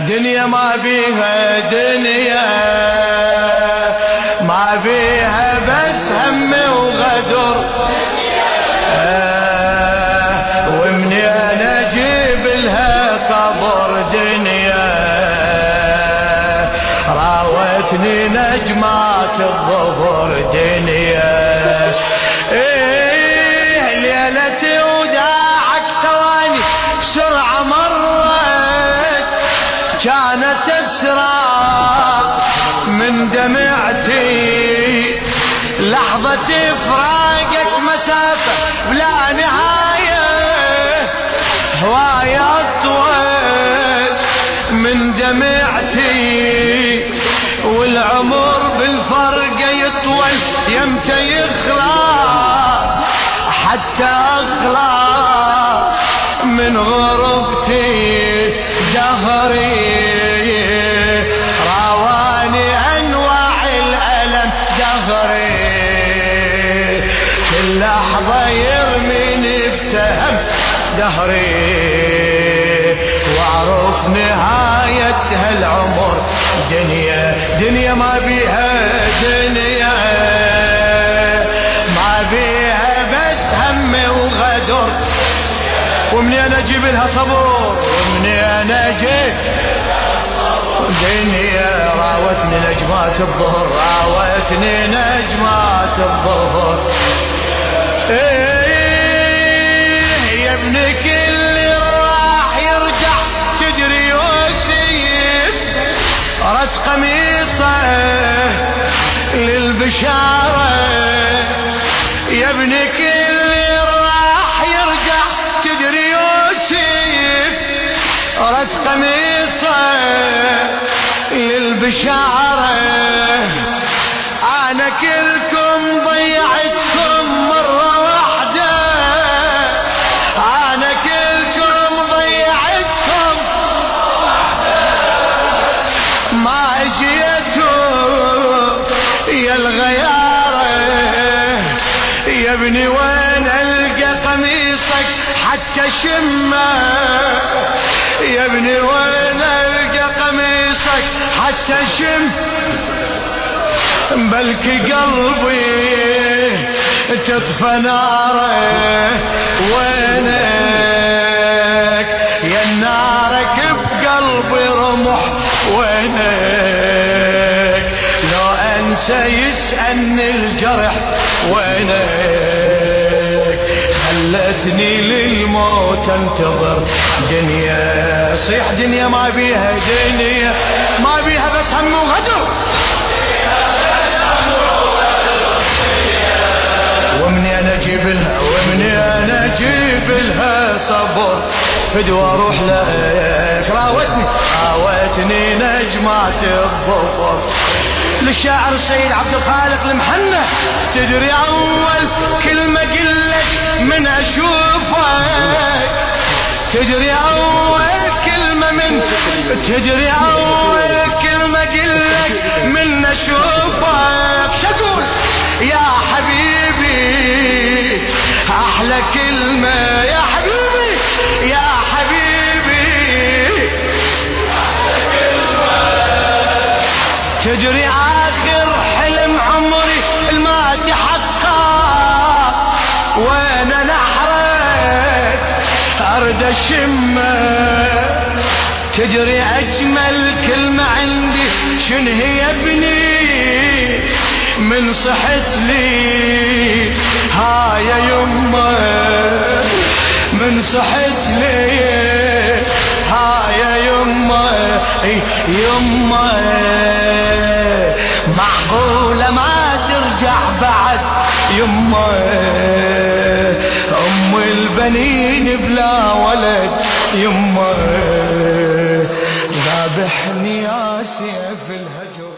دنيا ما بيها دنيا، ما بيها بس هم وغدر، ومنين اجيب لها صبر دنيا، راوتني نجمات الظهر دنيا. ليلتي وداعك ثواني سرعة مرت، كانت اسرع من دمعتي، لحظة فراقك مسافة بلا نهاية، هواية أطول من دمعتي، والعمر بالفرقة يطول يمتى يخلص، حتى أخلص من غربتي دهري، راواني أنواع الألم دهري، كل لحظة يرميني بسهم دهري، واعرف نهاية هالعمر دنيا ما بيها دنيا، ما بيها بس هم وغدر، ومنين اجيب لها صبر، ومنين اجيب دنيا، راوتني نجمات الظهر، راوتني نجمات الظهر. يا ابن كل راح يرجع تدري يوسف، رد قميصه للبشارة، يا ابن كل راح يرجع تدري يوسف، رد قميصه للبشارة، أنا كلكم ضيعتكم مرة واحدة، أنا كلكم ضيعتكم ما اجيتوا يا الغيارة، يا ابني وين القى قميصك حتى شمه، يا ابني وين القى قميصك حتى شم، بلكي قلبي تطفى ناره، وينك يا نارك بقلبي رمح، وينك لو انسى يسألني الجرح، وينك خلتني للموت انتظر دنيا، صيح دنيا ما بيها دنيا، ما بيها بس هم وغدر، ومنين اجيب لها، ومنين اجيب لها صبر، فدوى اروح لك، راوتني نجمات الظفر. للشاعر السيد عبد الخالق المحنة، تدري اول كلمة قلت من اشوفك، تدري اول كلمة من، تدري اول كلمة قلت من اشوفك، شقول يا حبيبي احلى كلمة، يا حبيبي يا حبيبي احلى كلمة، تدري اخر حلم عمري الما تحقق، وانا نحرك ارد اشمه، تدري اجمل كلمة عندي شن هي يا ابني، من صحت لي ها يا يمه، من صحت لي ها يا يمه، يمه معقولة ما ترجع بعد يمه، ام البنين بلا ولد يمه، ذابحني يا سيف الهجر.